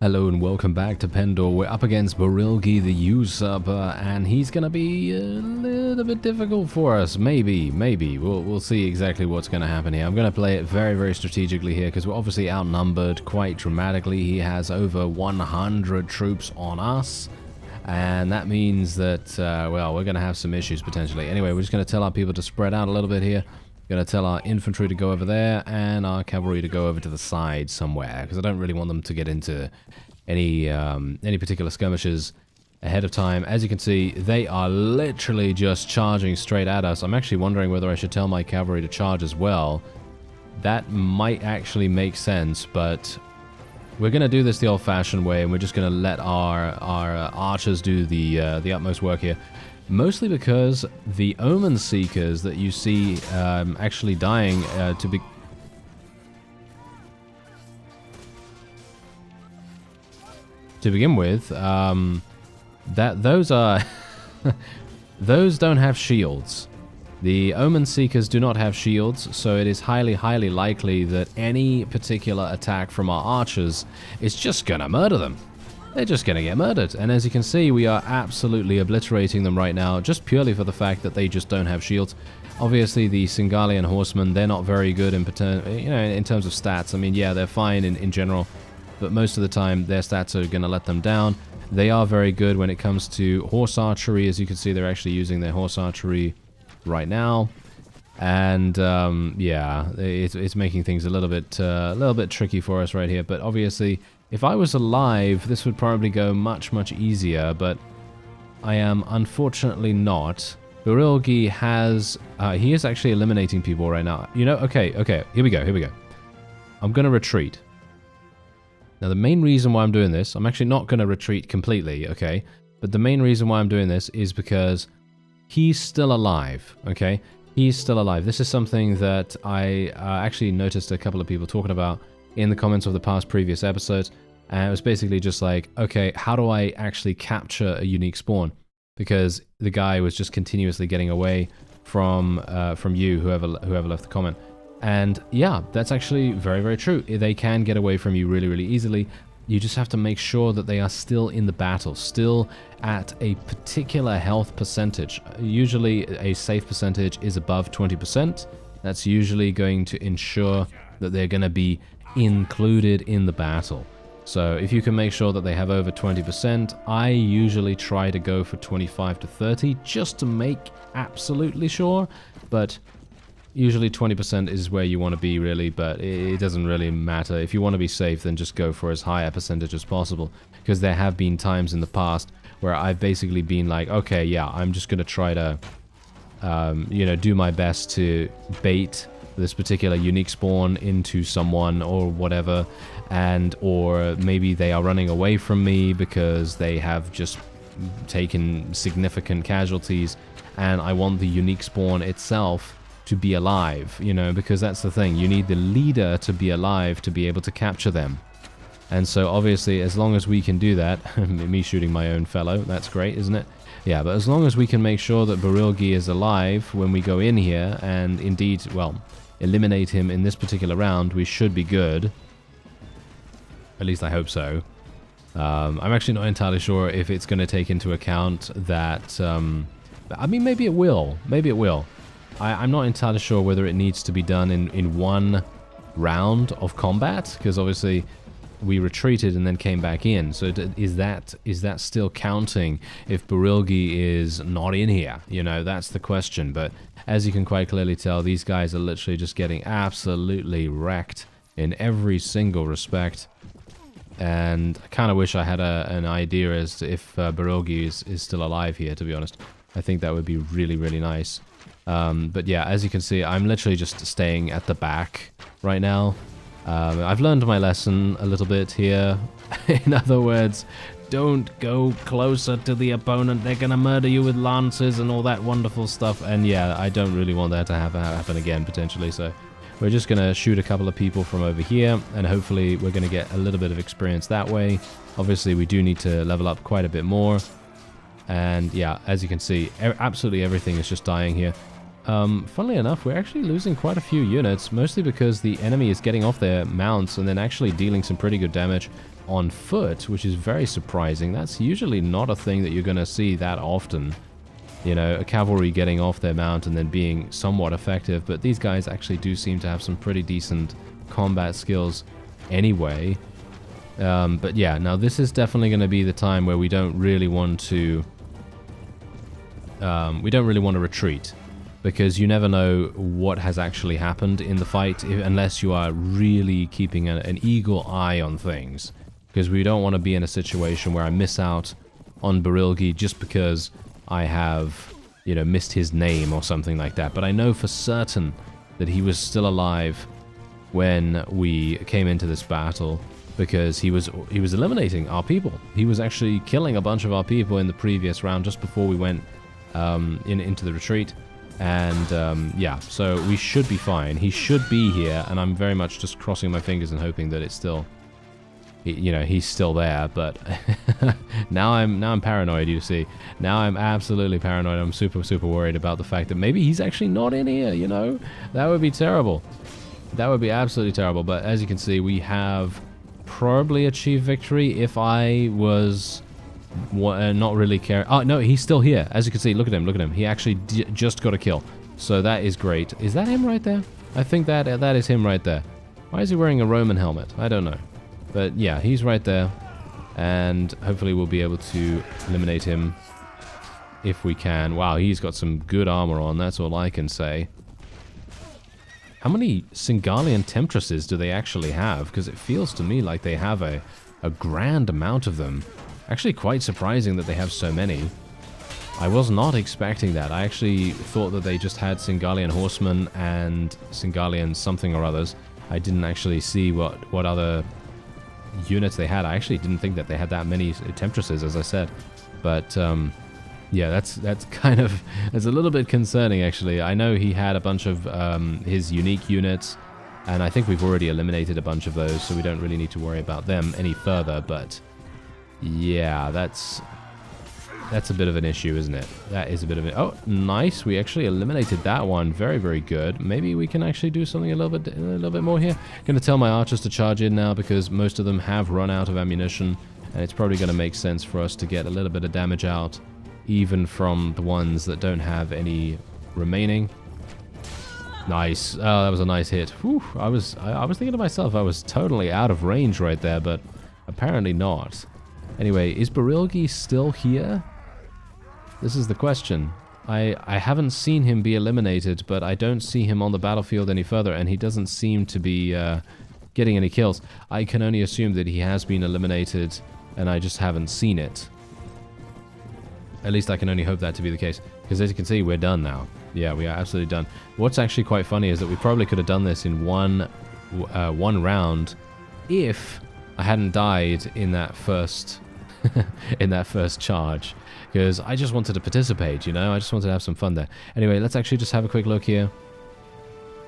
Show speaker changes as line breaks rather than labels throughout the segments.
Hello and welcome back to Pendor. We're up against BURILGI the Usurper, and he's gonna be a little bit difficult for us. Maybe. We'll see exactly what's gonna happen here. I'm gonna play it very strategically here because we're obviously outnumbered quite dramatically. He has over 100 troops on us, and that means that, well, we're gonna have some issues potentially. Anyway, we're just gonna tell our people to spread out a little bit here. Gonna tell our infantry to go over there and our cavalry to go over to the side somewhere, because I don't really want them to get into any particular skirmishes ahead of time. As you can see, they are literally just charging straight at us. I'm actually wondering whether I should tell my cavalry to charge as well. That might actually make sense, but we're gonna do this the old-fashioned way, and we're just gonna let our archers do the utmost work here. Mostly because the Omen Seekers that you see actually dying to begin with, that those are those don't have shields. The Omen Seekers do not have shields, so it is highly likely that any particular attack from our archers is just gonna murder them. They're just going to get murdered, and as you can see, we are absolutely obliterating them right now, just purely for the fact that they just don't have shields. Obviously, the Singalian horsemen, they're not very good in terms of stats. I mean, yeah, they're fine in general, but most of the time, their stats are going to let them down. They are very good when it comes to horse archery. As you can see, they're actually using their horse archery right now, and yeah, it's making things a little bit tricky for us right here. But obviously, if I was alive, this would probably go much easier, but I am unfortunately not. BURILGI has, he is actually eliminating people right now. You know, okay, here we go. I'm going to retreat. Now, the main reason why I'm doing this, I'm actually not going to retreat completely, okay? But the main reason why I'm doing this is because he's still alive, okay? He's still alive. This is something that I actually noticed a couple of people talking about in the comments of the previous episodes, and it was basically just like, okay, how do I actually capture a unique spawn? Because the guy was just continuously getting away from you, whoever left the comment. And yeah, that's actually very true. They can get away from you really easily. You just have to make sure that they are still in the battle, still at a particular health percentage. Usually a safe percentage is above 20%. That's usually going to ensure that they're going to be included in the battle. So if you can make sure that they have over 20%, I usually try to go for 25 to 30 just to make absolutely sure, but usually 20% is where you want to be really, but it doesn't really matter. If you want to be safe, then just go for as high a percentage as possible, because there have been times in the past where I've basically been like, okay, yeah, I'm just going to try to you know, do my best to bait this particular unique spawn into someone or whatever, and or maybe they are running away from me because they have just taken significant casualties, and I want the unique spawn itself to be alive, you know, because that's the thing, you need the leader to be alive to be able to capture them. And so obviously, as long as we can do that, me shooting my own fellow, that's great, isn't it? Yeah, but as long as we can make sure that BURILGI is alive when we go in here, and indeed, well, eliminate him in this particular round, we should be good. At least I hope so. I'm actually not entirely sure if it's going to take into account that, I mean, maybe it will. Maybe it will. I'm not entirely sure whether it needs to be done in one round of combat, because obviously we retreated and then came back in. So is that still counting if BURILGI is not in here? You know, that's the question. But as you can quite clearly tell, these guys are literally just getting absolutely wrecked in every single respect. And I kind of wish I had an idea as to if BURILGI is still alive here, to be honest. I think that would be really nice. But yeah, as you can see, I'm literally just staying at the back right now. I've learned my lesson a little bit here. In other words, don't go closer to the opponent. They're going to murder you with lances and all that wonderful stuff. And yeah, I don't really want that to happen again, potentially. So we're just going to shoot a couple of people from over here, and hopefully we're going to get a little bit of experience that way. Obviously, we do need to level up quite a bit more. And yeah, as you can see, absolutely everything is just dying here. Funnily enough, we're actually losing quite a few units, mostly because the enemy is getting off their mounts and then actually dealing some pretty good damage on foot, which is very surprising. That's usually not a thing that you're going to see that often. You know, a cavalry getting off their mount and then being somewhat effective, but these guys actually do seem to have some pretty decent combat skills anyway. But yeah, now this is definitely going to be the time where we don't really want to retreat, because you never know what has actually happened in the fight unless you are really keeping an eagle eye on things, because we don't want to be in a situation where I miss out on BURILGI just because I have, you know, missed his name or something like that. But I know for certain that he was still alive when we came into this battle, because he was eliminating our people. He was actually killing a bunch of our people in the previous round just before we went into the retreat. And yeah, so we should be fine. He should be here, and I'm very much just crossing my fingers and hoping that it's still, you know, he's still there. But now I'm paranoid, you see. Now I'm absolutely paranoid. I'm super worried about the fact that maybe he's actually not in here, you know? That would be terrible. That would be absolutely terrible. But as you can see, we have probably achieved victory if I was not really caring. Oh, no, he's still here. As you can see, look at him. He actually just got a kill. So that is great. Is that him right there? I think that is him right there. Why is he wearing a Roman helmet? I don't know. But yeah, he's right there. And hopefully we'll be able to eliminate him if we can. Wow, he's got some good armor on. That's all I can say. How many Singalian Temptresses do they actually have? Because it feels to me like they have a grand amount of them. Actually quite surprising that they have so many. I was not expecting that. I actually thought that they just had Singalian Horsemen and Singalian something or others. I didn't actually see what other units they had. I actually didn't think that they had that many Temptresses, as I said. But yeah, that's kind of, it's a little bit concerning actually. I know he had a bunch of his unique units, and I think we've already eliminated a bunch of those, so we don't really need to worry about them any further. But yeah, that's a bit of an issue, isn't it? That is a bit of it. Oh, nice. We actually eliminated that one. Very good. Maybe we can actually do something a little bit more here. Gonna tell my archers to charge in now, because most of them have run out of ammunition, and it's probably gonna make sense for us to get a little bit of damage out, even from the ones that don't have any remaining. Nice. Oh, that was a nice hit. Whew. I was thinking to myself, I was totally out of range right there, but apparently not. Anyway, is BURILGI still here? This is the question. I haven't seen him be eliminated, but I don't see him on the battlefield any further, and he doesn't seem to be getting any kills. I can only assume that he has been eliminated, and I just haven't seen it. At least I can only hope that to be the case, because as you can see, we're done now. Yeah, we are absolutely done. What's actually quite funny is that we probably could have done this in one round if I hadn't died in that first in that first charge, because I just wanted to participate, you know? I just wanted to have some fun there. Anyway, let's actually just have a quick look here.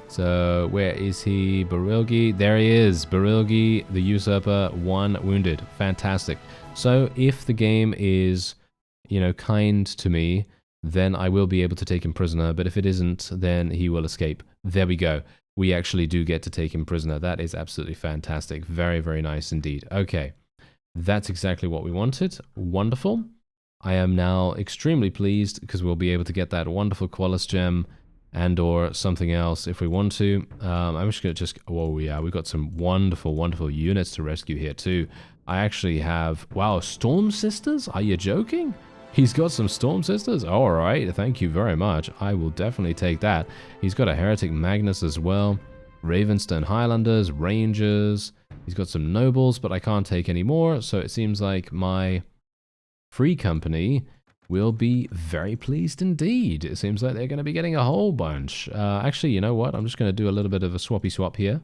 So, where is he? BURILGI. There he is. BURILGI, the usurper, 1 wounded. Fantastic. So, if the game is, you know, kind to me, then I will be able to take him prisoner, but if it isn't, then he will escape. There we go. We actually do get to take him prisoner. That is absolutely fantastic. Very nice indeed. Okay. That's exactly what we wanted. Wonderful. I am now extremely pleased, because we'll be able to get that wonderful Qualis gem and or something else if we want to. I'm just going to oh yeah, we've got some wonderful units to rescue here too. I actually have, wow, Storm Sisters? Are you joking? He's got some Storm Sisters? All right, thank you very much. I will definitely take that. He's got a Heretic Magnus as well. Ravenstone Highlanders, Rangers. He's got some Nobles, but I can't take any more, so it seems like my free company will be very pleased indeed. It seems like they're going to be getting a whole bunch. Actually, you know what? I'm just going to do a little bit of a swappy swap here.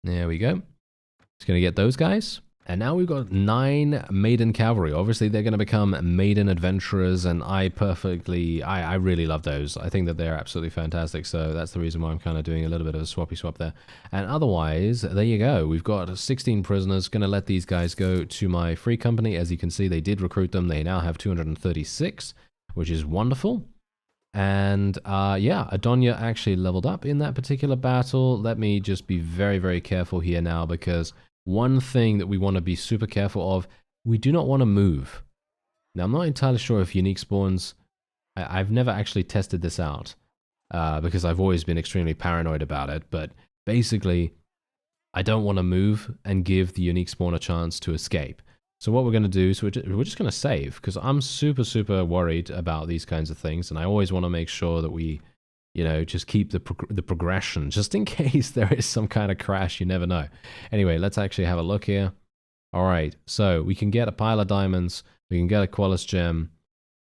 There we go. Just going to get those guys. And now we've got 9 Maiden Cavalry. Obviously, they're going to become Maiden Adventurers, and I really love those. I think that they're absolutely fantastic, so that's the reason why I'm kind of doing a little bit of a swappy swap there. And otherwise, there you go. We've got 16 prisoners. Going to let these guys go to my free company. As you can see, they did recruit them. They now have 236, which is wonderful. And yeah, Adonia actually leveled up in that particular battle. Let me just be very careful here now, because one thing that we want to be super careful of, we do not want to move. Now, I'm not entirely sure if unique spawns... I've never actually tested this out, because I've always been extremely paranoid about it, but basically, I don't want to move and give the unique spawn a chance to escape. So what we're going to do is we're just going to save, because I'm super, super worried about these kinds of things, and I always want to make sure that we, you know, just keep the progression, just in case there is some kind of crash, you never know. Anyway, let's actually have a look here. All right, so we can get a pile of diamonds, we can get a Qualis gem,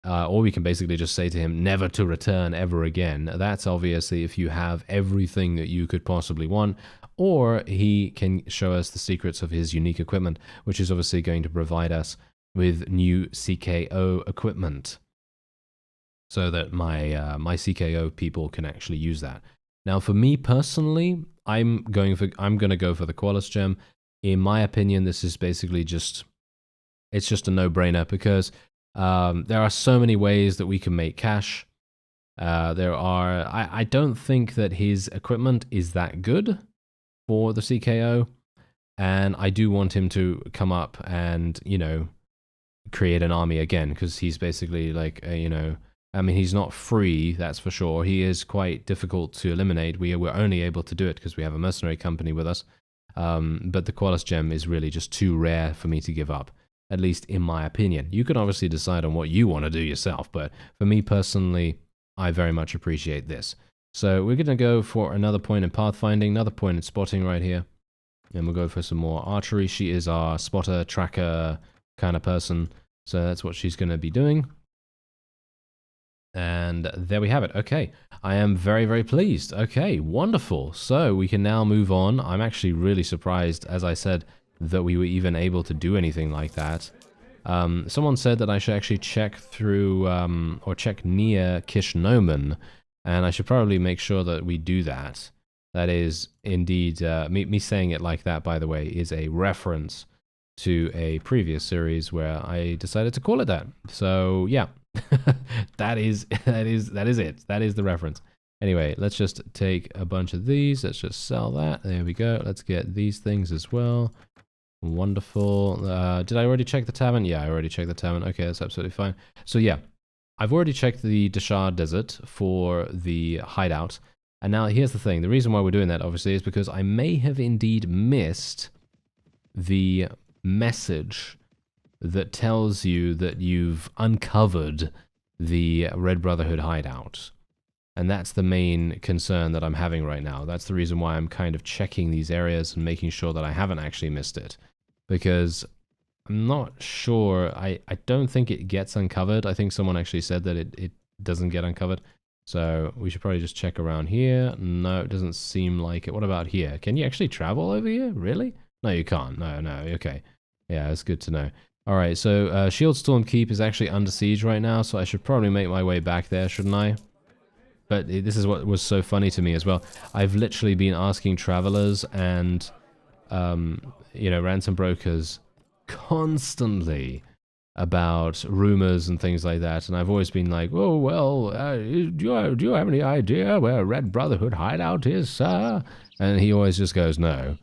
or we can basically just say to him, never to return ever again. That's obviously if you have everything that you could possibly want, or he can show us the secrets of his unique equipment, which is obviously going to provide us with new CKO equipment, so that my my CKO people can actually use that. Now, for me personally, I'm going to go for the Qualis gem. In my opinion, this is basically just, it's just a no-brainer, because there are so many ways that we can make cash. I don't think that his equipment is that good for the CKO, and I do want him to come up and, you know, create an army again, because he's basically like, you know, I mean, he's not free, that's for sure. He is quite difficult to eliminate. We're only able to do it because we have a mercenary company with us, but the Qualis gem is really just too rare for me to give up. At least in my opinion. You can obviously decide on what you want to do yourself, but for me personally, I very much appreciate this. So we're going to go for another point in pathfinding, another point in spotting right here, and we'll go for some more archery. She is our spotter, tracker kind of person, so that's what she's going to be doing. And there we have it. Okay, I am very, very pleased. Okay, wonderful. So we can now move on. I'm actually really surprised, as I said, that we were even able to do anything like that. Someone said that I should actually check through, or check near Kishnomen, and I should probably make sure that we do that. That is indeed, me saying it like that, by the way, is a reference to a previous series where I decided to call it that. So yeah, that is it. That is the reference. Anyway, let's just take a bunch of these. Let's just sell that. There we go. Let's get these things as well. Wonderful. Did I already check the tavern? Yeah, I already checked the tavern. Okay, that's absolutely fine. So yeah, I've already checked the Dashar Desert for the hideout. And now here's the thing. The reason why we're doing that, obviously, is because I may have indeed missed the message that tells you that you've uncovered the Red Brotherhood hideout. And that's the main concern that I'm having right now. That's the reason why I'm kind of checking these areas and making sure that I haven't actually missed it. Because I'm not sure, I don't think it gets uncovered. I think someone actually said that it doesn't get uncovered. So we should probably just check around here. No, it doesn't seem like it. What about here? Can you actually travel over here? Really? No, you can't. No, okay. Yeah, it's good to know. All right, so Shieldstorm Keep is actually under siege right now, so I should probably make my way back there, shouldn't I? But this is what was so funny to me as well. I've literally been asking travelers and, you know, ransom brokers constantly about rumors and things like that, and I've always been like, oh, well, do you have any idea where Red Brotherhood hideout is, sir? And he always just goes, no.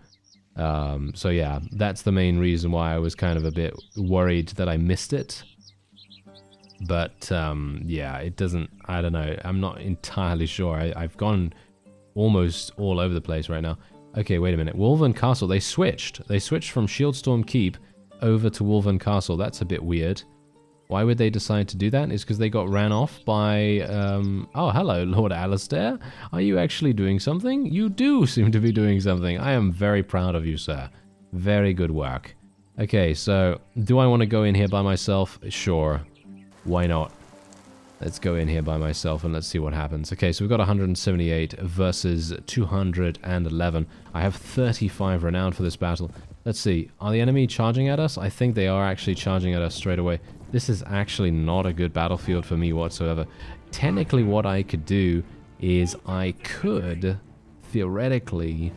So yeah, that's the main reason why I was kind of a bit worried that I missed it. But yeah, it doesn't, I don't know, I'm not entirely sure. I've gone almost all over the place right now. Okay, wait a minute. Wolven Castle, they switched. They switched from Shieldstorm Keep over to Wolven Castle. That's a bit weird. Why would they decide to do that? Is because they got ran off by, oh, hello, Lord Alistair. Are you actually doing something? You do seem to be doing something. I am very proud of you, sir. Very good work. Okay, so do I want to go in here by myself? Sure. Why not? Let's go in here by myself and let's see what happens. Okay, so we've got 178 versus 211. I have 35 renown for this battle. Let's see. Are the enemy charging at us? I think they are actually charging at us straight away. This is actually not a good battlefield for me whatsoever. Technically, what I could do is I could, theoretically,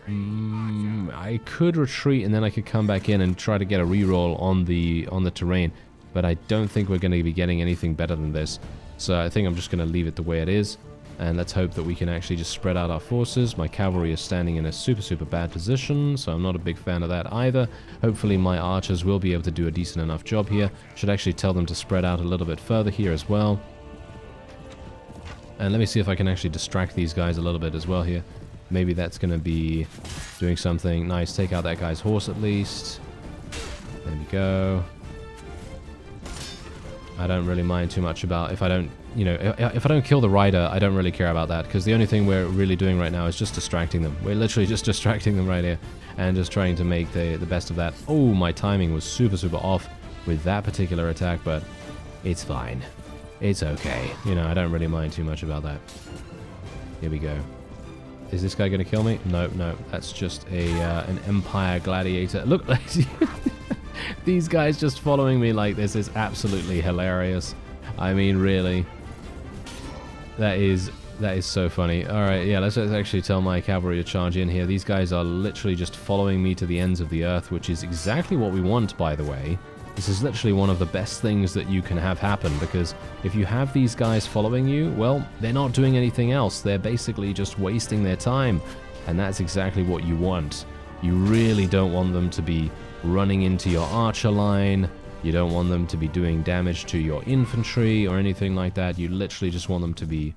I could retreat and then I could come back in and try to get a reroll on the terrain. But I don't think we're going to be getting anything better than this. So I think I'm just going to leave it the way it is. And let's hope that we can actually just spread out our forces. My cavalry is standing in a super bad position, so I'm not a big fan of that either. Hopefully my archers will be able to do a decent enough job here. Should actually tell them to spread out a little bit further here as well. And let me see if I can actually distract these guys a little bit as well here. Maybe that's going to be doing something nice. Take out that guy's horse at least. There we go. I don't really mind too much about if I don't, you know, if I don't kill the rider, I don't really care about that, because the only thing we're really doing right now is just distracting them. We're literally just distracting them right here and just trying to make the best of that. Oh, my timing was super off with that particular attack, but it's fine. It's okay. You know, I don't really mind too much about that. Here we go. Is this guy going to kill me? No, that's just an Empire Gladiator. Look, these guys just following me like this is absolutely hilarious. I mean, really. That is so funny. Alright, yeah, let's actually tell my cavalry to charge in here. These guys are literally just following me to the ends of the earth, which is exactly what we want, by the way. This is literally one of the best things that you can have happen, because if you have these guys following you, well, they're not doing anything else. They're basically just wasting their time, and that's exactly what you want. You really don't want them to be running into your archer line. You don't want them to be doing damage to your infantry or anything like that. You literally just want them to be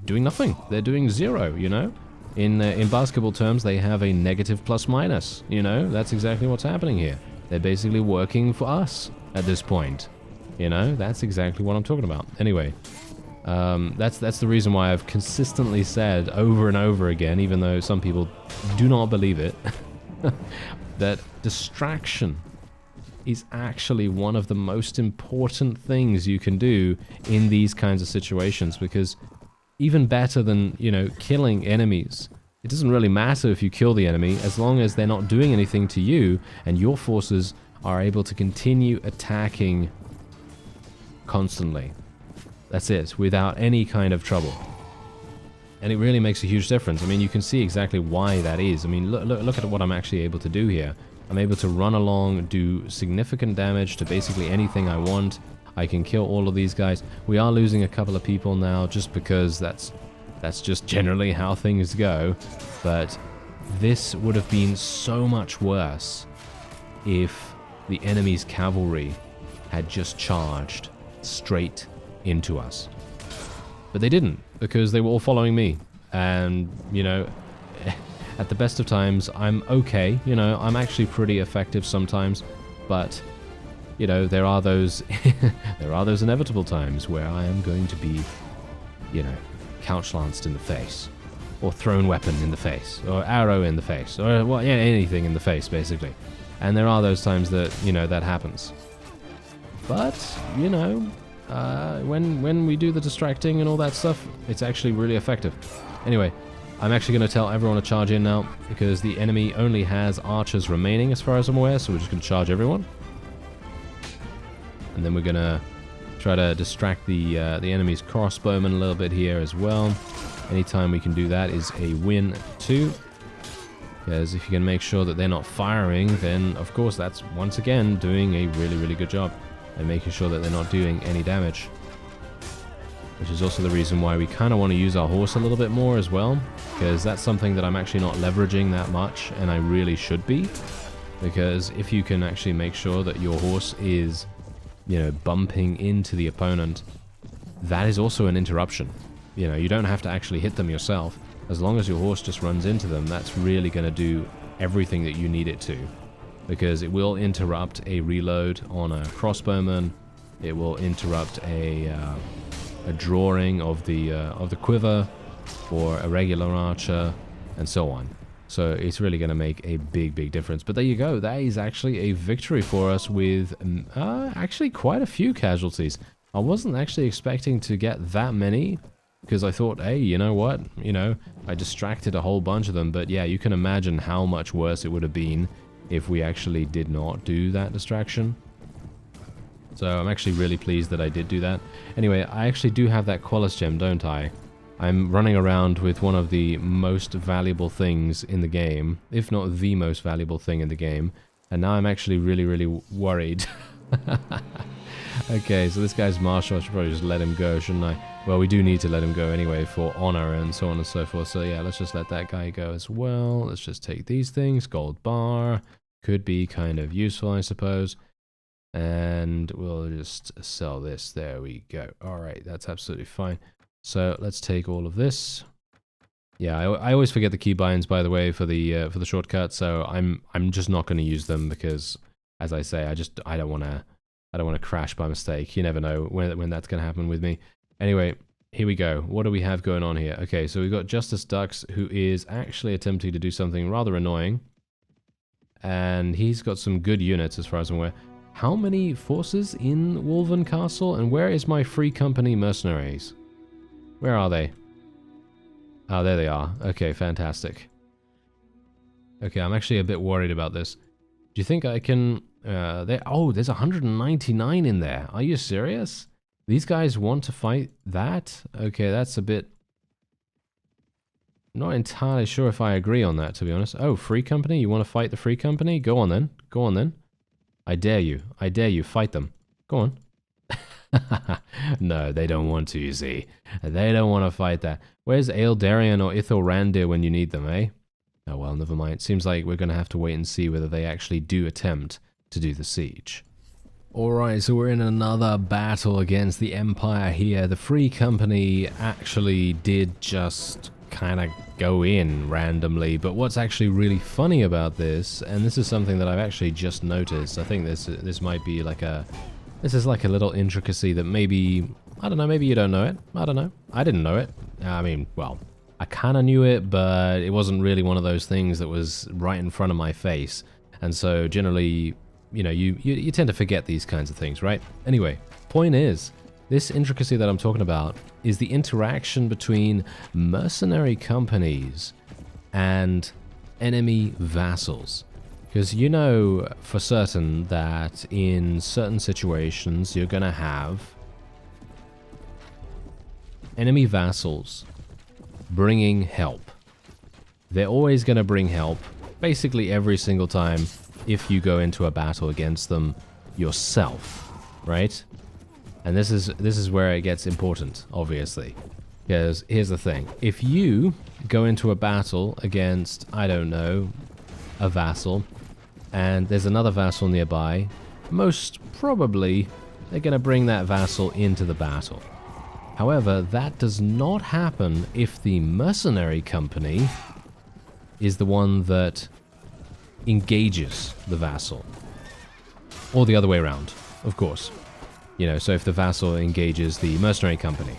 doing nothing. They're doing zero, you know? In basketball terms, they have a negative plus minus, you know? That's exactly what's happening here. They're basically working for us at this point. You know, that's exactly what I'm talking about. Anyway, that's the reason why I've consistently said over and over again, even though some people do not believe it, that distraction is actually one of the most important things you can do in these kinds of situations, because even better than, you know, killing enemies, it doesn't really matter if you kill the enemy, as long as they're not doing anything to you and your forces are able to continue attacking constantly. That's it, without any kind of trouble. And it really makes a huge difference. I mean, you can see exactly why that is. I mean, look at what I'm actually able to do here. I'm able to run along, do significant damage to basically anything I want. I can kill all of these guys. We are losing a couple of people now, just because that's just generally how things go. But this would have been so much worse if the enemy's cavalry had just charged straight into us. But they didn't, because they were all following me. And, you know, at the best of times, I'm okay. You know, I'm actually pretty effective sometimes. But, you know, there are those there are those inevitable times where I am going to be, you know, couch-lanced in the face, or thrown weapon in the face, or arrow in the face, or well, yeah, anything in the face, basically. And there are those times that, you know, that happens. But, you know, when we do the distracting and all that stuff, it's actually really effective. Anyway, I'm actually going to tell everyone to charge in now, because the enemy only has archers remaining as far as I'm aware, so we're just going to charge everyone. And then we're going to try to distract the enemy's crossbowmen a little bit here as well. Anytime we can do that is a win too. Because if you can make sure that they're not firing, then of course that's once again doing a really good job. And making sure that they're not doing any damage. Which is also the reason why we kind of want to use our horse a little bit more as well. Because that's something that I'm actually not leveraging that much, and I really should be. Because if you can actually make sure that your horse is, you know, bumping into the opponent, that is also an interruption. You know, you don't have to actually hit them yourself. As long as your horse just runs into them, that's really going to do everything that you need it to. Because it will interrupt a reload on a crossbowman. It will interrupt a drawing of the quiver for a regular archer, and so on. So it's really going to make a big difference. But there you go. That is actually a victory for us with actually quite a few casualties. I wasn't actually expecting to get that many, because I thought, hey, you know what? You know, I distracted a whole bunch of them. But yeah, you can imagine how much worse it would have been if we actually did not do that distraction. So I'm actually really pleased that I did do that. Anyway, I actually do have that Qualis gem, don't I? I'm running around with one of the most valuable things in the game, if not the most valuable thing in the game, and now I'm actually really worried. Okay, so this guy's marshal. I should probably just let him go, shouldn't I? Well, we do need to let him go anyway for honor and so on and so forth. So yeah, let's just let that guy go as well. Let's just take these things. Gold bar. Could be kind of useful, I suppose. And we'll just sell this. There we go. Alright, that's absolutely fine. So let's take all of this. Yeah, I always forget the keybinds, by the way, for the shortcut. So I'm just not going to use them because, as I say, I don't want to crash by mistake. You never know when that's going to happen with me. Anyway, here we go. What do we have going on here? Okay, so we've got Justice Dux, who is actually attempting to do something rather annoying. And he's got some good units as far as I'm aware. How many forces in Wolven Castle? And where is my free company mercenaries? Where are they? Oh, there they are. Okay, fantastic. Okay, I'm actually a bit worried about this. Do you think I can... oh, there's 199 in there. Are you serious? These guys want to fight that? Okay, that's a bit... Not entirely sure if I agree on that, to be honest. Oh, free company? You want to fight the free company? Go on then. Go on then. I dare you. I dare you. Fight them. Go on. No, they don't want to, you see. They don't want to fight that. Where's Aeldarion or Ithilrandir when you need them, eh? Oh well, never mind. Seems like we're going to have to wait and see whether they actually do attempt to do the siege. Alright, so we're in another battle against the Empire here. The Free Company actually did just kind of go in randomly, but what's actually really funny about this, and this is something that I've actually just noticed, I think this might be like a... This is like a little intricacy that maybe... I don't know, maybe you don't know it. I don't know. I didn't know it. I mean, well, I kind of knew it, but it wasn't really one of those things that was right in front of my face. And so generally, you know, you tend to forget these kinds of things, right? Anyway, point is, this intricacy that I'm talking about is the interaction between mercenary companies and enemy vassals. Because you know for certain that in certain situations you're going to have enemy vassals bringing help. They're always going to bring help basically every single time if you go into a battle against them yourself, right? And this is where it gets important, obviously. Because here's the thing. If you go into a battle against, I don't know, a vassal, and there's another vassal nearby, most probably they're going to bring that vassal into the battle. However, that does not happen if the mercenary company is the one that engages the vassal. Or the other way around, of course. You know, so if the vassal engages the mercenary company.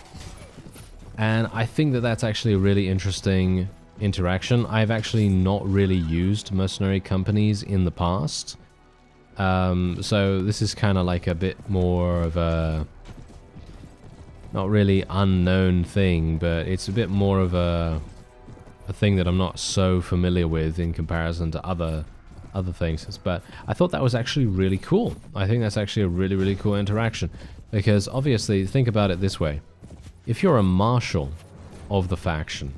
And I think that that's actually a really interesting interaction. I've actually not really used mercenary companies in the past. So this is kind of like a bit more of a... not really unknown thing, but it's a bit more of a thing that I'm not so familiar with in comparison to other things. But I thought that was actually really cool. I think that's actually a really, really cool interaction. Because obviously, think about it this way. If you're a marshal of the faction,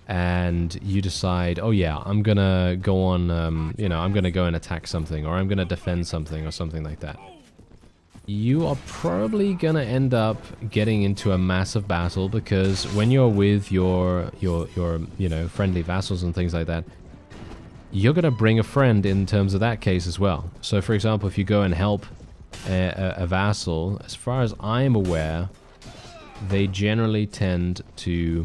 and you decide, oh yeah, I'm gonna go on, you know, I'm gonna go and attack something, or I'm gonna defend something, or something like that, you are probably gonna end up getting into a massive battle, because when you're with your you know, friendly vassals and things like that, you're gonna bring a friend in terms of that case as well. So for example, if you go and help a vassal, as far as I'm aware, they generally tend to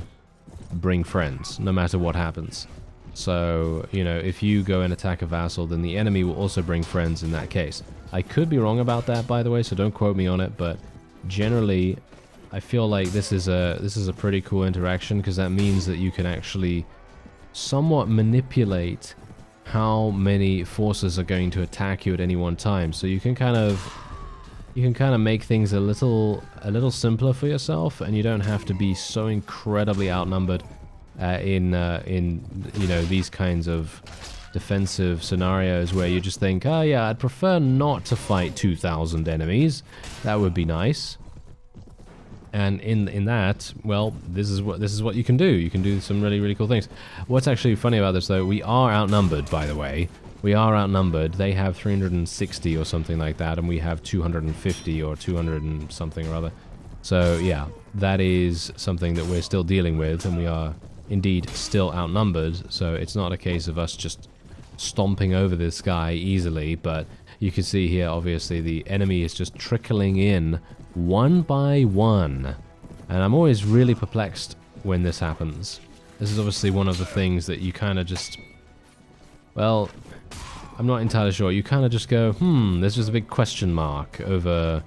bring friends, no matter what happens. So, you know, if you go and attack a vassal, then the enemy will also bring friends in that case. I could be wrong about that, by the way, so don't quote me on it, but generally, I feel like this is a pretty cool interaction, because that means that you can actually somewhat manipulate how many forces are going to attack you at any one time. So you can kind of make things a little simpler for yourself, and you don't have to be so incredibly outnumbered in you know, these kinds of defensive scenarios where you just think, oh yeah, I'd prefer not to fight 2,000 enemies. That would be nice. And in that, well, this is what you can do. You can do some really, really cool things. What's actually funny about this, though, we are outnumbered, by the way. we are outnumbered. They have 360 or something like that, and we have 250 or 200 and something or other. So yeah, that is something that we're still dealing with, and we are indeed still outnumbered. So it's not a case of us just stomping over this guy easily, but you can see here, obviously, the enemy is just trickling in one by one. And I'm always really perplexed when this happens. This is obviously one of the things that you kind of just... Well, I'm not entirely sure. You kind of just go, there's just a big question mark over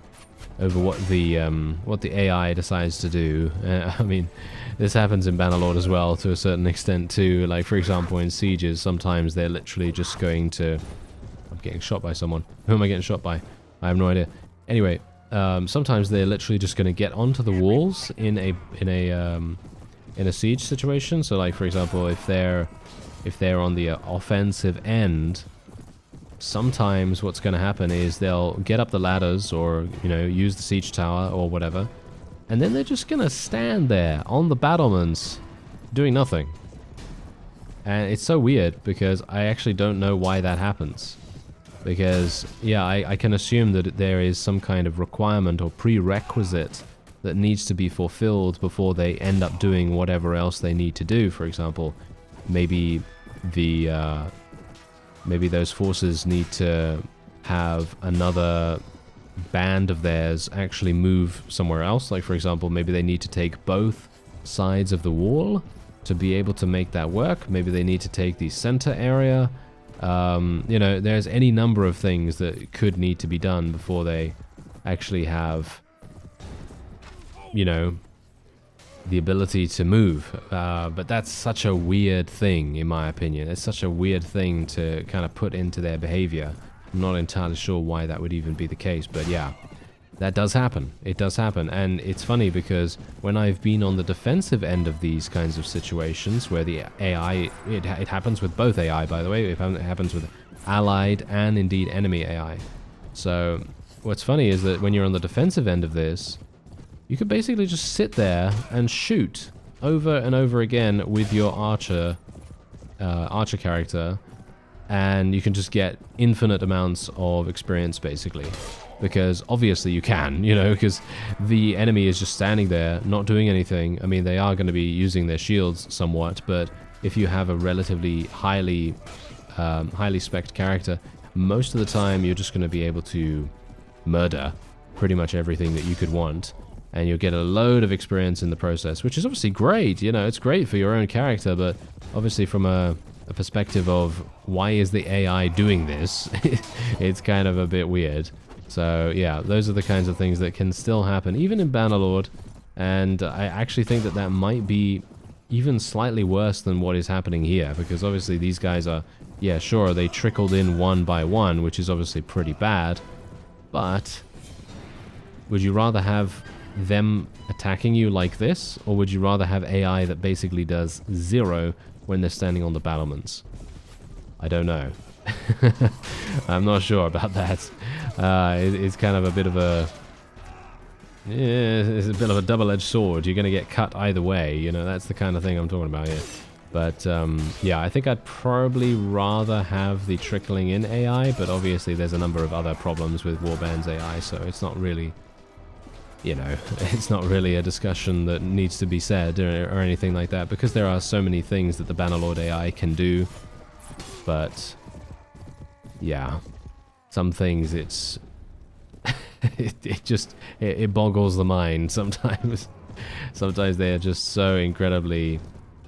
what the AI decides to do. I mean, this happens in Bannerlord as well to a certain extent too. Like, for example, in sieges, sometimes they're literally just going to... I'm getting shot by someone. Who am I getting shot by? I have no idea. Anyway, sometimes they're literally just going to get onto the walls in a siege situation. So, like, for example, if they're on the offensive end, sometimes what's going to happen is they'll get up the ladders or, you know, use the siege tower or whatever, and then they're just going to stand there on the battlements doing nothing. And it's so weird because I actually don't know why that happens. Because, yeah, I can assume that there is some kind of requirement or prerequisite that needs to be fulfilled before they end up doing whatever else they need to do. For example, maybe maybe those forces need to have another band of theirs actually move somewhere else. Like, for example, maybe they need to take both sides of the wall to be able to make that work. Maybe they need to take the center area. You know, there's any number of things that could need to be done before they actually have, you know, the ability to move. But that's such a weird thing, in my opinion. It's such a weird thing to kind of put into their behavior. I'm not entirely sure why that would even be the case, but yeah, that does happen. It does happen, and it's funny because when I've been on the defensive end of these kinds of situations where the AI, it happens with both AI, by the way. It happens with allied and indeed enemy AI. So what's funny is that when you're on the defensive end of this, you could basically just sit there and shoot over and over again with your archer character, and you can just get infinite amounts of experience, basically. Because obviously you can, you know, because the enemy is just standing there, not doing anything. I mean, they are going to be using their shields somewhat, but if you have a relatively highly spec'd character, most of the time you're just going to be able to murder pretty much everything that you could want. And you'll get a load of experience in the process, which is obviously great. You know, it's great for your own character, but obviously from a perspective of why is the AI doing this, it's kind of a bit weird. So yeah, those are the kinds of things that can still happen, even in Bannerlord. And I actually think that that might be even slightly worse than what is happening here, because obviously these guys are, yeah, sure, they trickled in one by one, which is obviously pretty bad. But would you rather have them attacking you like this, or would you rather have AI that basically does 0 when they're standing on the battlements? I don't know. I'm not sure about that. It's kind of a bit of a... Yeah, it's a bit of a double-edged sword. You're going to get cut either way, you know, that's the kind of thing I'm talking about here. But, yeah, I think I'd probably rather have the trickling in AI, but obviously there's a number of other problems with Warband's AI, so it's not really... You know, it's not really a discussion that needs to be said or anything like that, because there are so many things that the Bannerlord AI can do. But, yeah, some things it's... it boggles the mind sometimes. Sometimes they are just so incredibly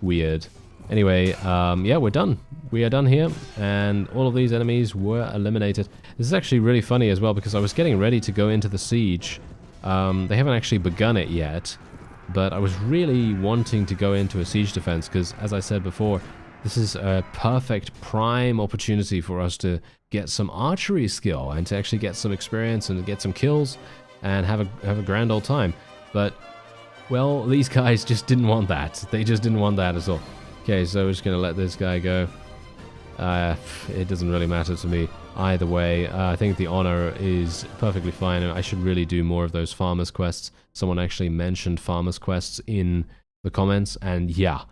weird. Anyway, yeah, we're done. We are done here, and all of these enemies were eliminated. This is actually really funny as well, because I was getting ready to go into the siege. They haven't actually begun it yet, but I was really wanting to go into a siege defense because, as I said before, this is a perfect prime opportunity for us to get some archery skill and to actually get some experience and get some kills and have a grand old time. But, well, these guys just didn't want that. They just didn't want that at all. Okay, so we're just going to let this guy go. It doesn't really matter to me either way. I think the honor is perfectly fine. I should really do more of those farmers quests. Someone actually mentioned farmers quests in the comments, and yeah,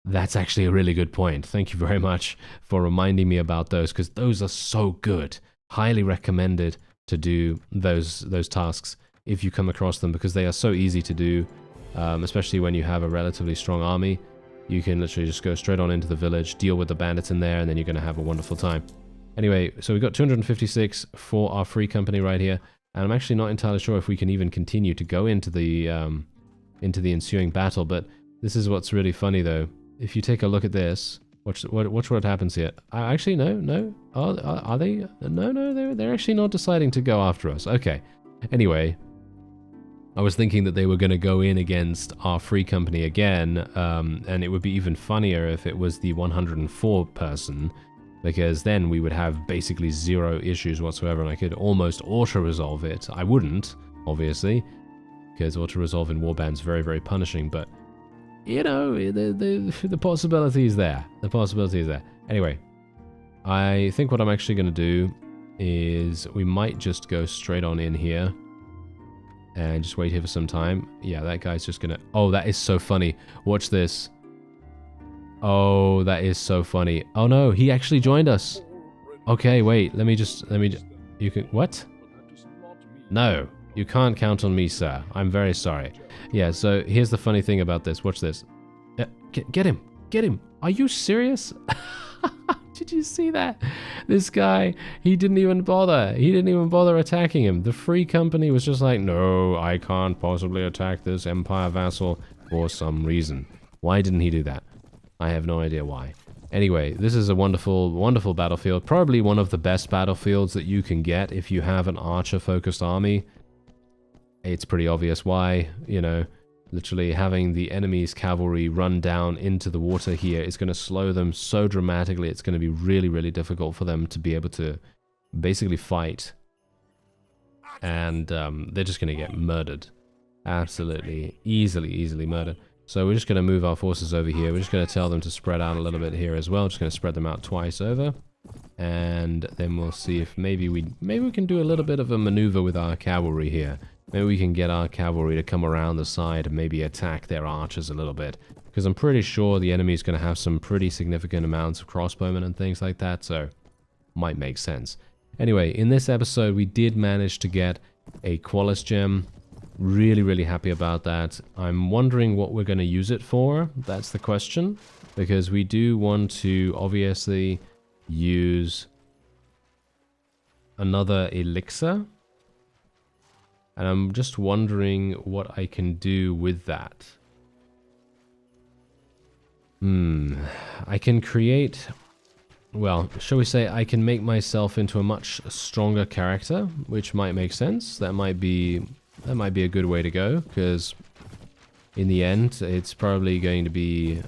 That's actually a really good point. Thank you very much for reminding me about those, because those are so good. Highly recommended to do those tasks if you come across them, because they are so easy to do, especially when you have a relatively strong army. You can literally just go straight on into the village, deal with the bandits in there, and then you're going to have a wonderful time. Anyway, so we've got 256 for our free company right here, and I'm actually not entirely sure if we can even continue to go into the ensuing battle, but this is what's really funny though. If you take a look at this, watch what happens here. Actually, no. Are they? No, they're actually not deciding to go after us. Okay. Anyway, I was thinking that they were going to go in against our free company again, and it would be even funnier if it was the 104 person, because then we would have basically zero issues whatsoever, and I could almost auto-resolve it. I wouldn't, obviously, because auto-resolve in Warband's very, very punishing, but you know, the possibility is there. The possibility is there. Anyway, I think what I'm actually going to do is we might just go straight on in here and just wait here for some time. Yeah, that guy's just going to... Oh, that is so funny. Watch this. Oh, that is so funny. Oh no, he actually joined us. Okay, wait. Let me just... You can... What? No. You can't count on me, sir. I'm very sorry. Yeah, so here's the funny thing about this. Watch this. Get him. Get him. Are you serious? Did you see that? This guy, he didn't even bother. He didn't even bother attacking him. The free company was just like, no, I can't possibly attack this Empire vassal for some reason. Why didn't he do that? I have no idea why. Anyway, this is a wonderful, wonderful battlefield. Probably one of the best battlefields that you can get if you have an archer-focused army. It's pretty obvious why, you know, literally having the enemy's cavalry run down into the water here is going to slow them so dramatically. It's going to be really, really difficult for them to be able to basically fight. And they're just going to get murdered. Absolutely, easily murdered. So we're just going to move our forces over here. We're just going to tell them to spread out a little bit here as well. Just going to spread them out twice over. And then we'll see if maybe we can do a little bit of a maneuver with our cavalry here. Maybe we can get our cavalry to come around the side and maybe attack their archers a little bit. Because I'm pretty sure the enemy is going to have some pretty significant amounts of crossbowmen and things like that, so might make sense. Anyway, in this episode we did manage to get a Qualis gem. Really, really happy about that. I'm wondering what we're going to use it for. That's the question. Because we do want to obviously use another elixir. And I'm just wondering what I can do with that. I can create... Well, shall we say I can make myself into a much stronger character, which might make sense. That might be a good way to go, because in the end, it's probably going to be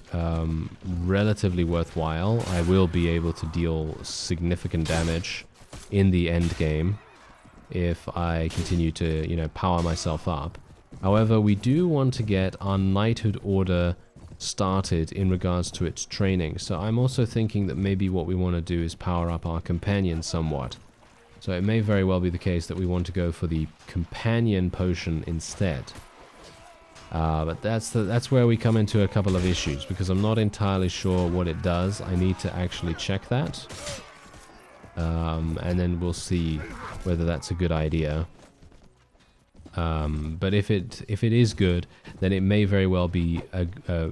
relatively worthwhile. I will be able to deal significant damage in the end game if I continue to, you know, power myself up. However, we do want to get our knighthood order started in regards to its training. So I'm also thinking that maybe what we want to do is power up our companion somewhat. So it may very well be the case that we want to go for the companion potion instead. But that's where we come into a couple of issues, because I'm not entirely sure what it does. I need to actually check that. And then we'll see whether that's a good idea. But if it is good, then it may very well be a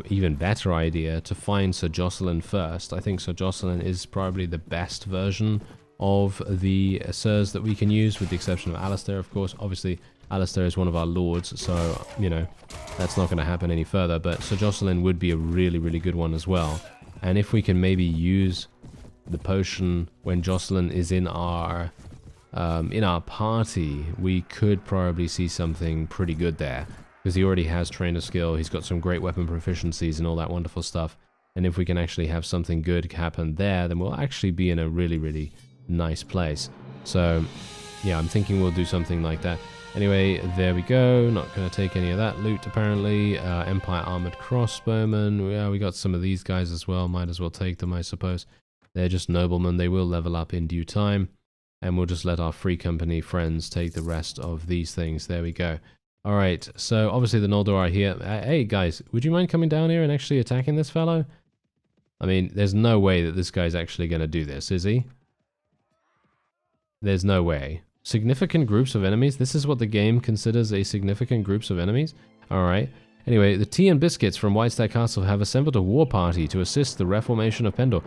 even better idea to find Sir Jocelyn first. I think Sir Jocelyn is probably the best version of the Sirs that we can use, with the exception of Alistair, of course. Obviously, Alistair is one of our lords, so, you know, that's not going to happen any further. But Sir Jocelyn would be a really, really good one as well. And if we can maybe use the potion when Jocelyn is in our party, we could probably see something pretty good there, because he already has trainer skill, he's got some great weapon proficiencies and all that wonderful stuff. And if we can actually have something good happen there, then we'll actually be in a really, really nice place. So yeah, I'm thinking we'll do something like that. Anyway, there we go. Not going to take any of that loot, apparently. Empire Armored Crossbowmen. Yeah, we got some of these guys as well. Might as well take them, I suppose. They're just noblemen. They will level up in due time. And we'll just let our free company friends take the rest of these things. There we go. Alright, so obviously the Noldor are here. Hey, guys, would you mind coming down here and actually attacking this fellow? I mean, there's no way that this guy's actually going to do this, is he? There's no way. Significant groups of enemies? This is what the game considers a significant groups of enemies? Alright. Anyway, the Tea and Biscuits from Whitestack Castle have assembled a war party to assist the reformation of Pendor.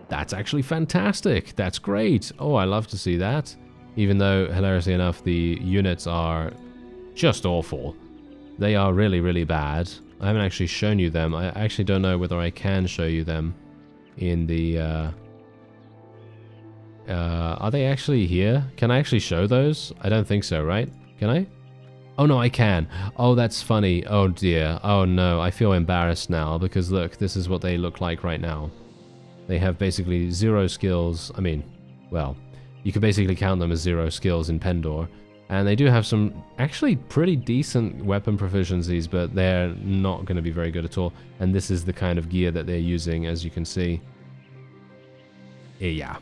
That's actually fantastic. That's great. Oh, I love to see that. Even though, hilariously enough, the units are just awful. They are really, really bad. I haven't actually shown you them. I actually don't know whether I can show you them in the... are they actually here? Can I actually show those? I don't think so, right? Can I? Oh, no, I can. Oh, that's funny. Oh, dear. Oh, no. I feel embarrassed now because, look, this is what they look like right now. They have basically 0 skills. I mean, well, you could basically count them as 0 skills in Pendor. And they do have some actually pretty decent weapon proficiencies, but they're not going to be very good at all. And this is the kind of gear that they're using, as you can see. Yeah.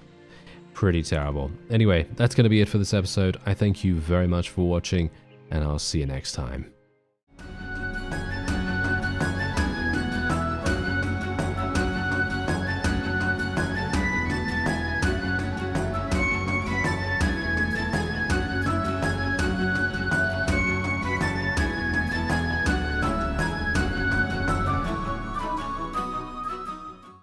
Pretty terrible. Anyway, that's going to be it for this episode. I thank you very much for watching, and I'll see you next time.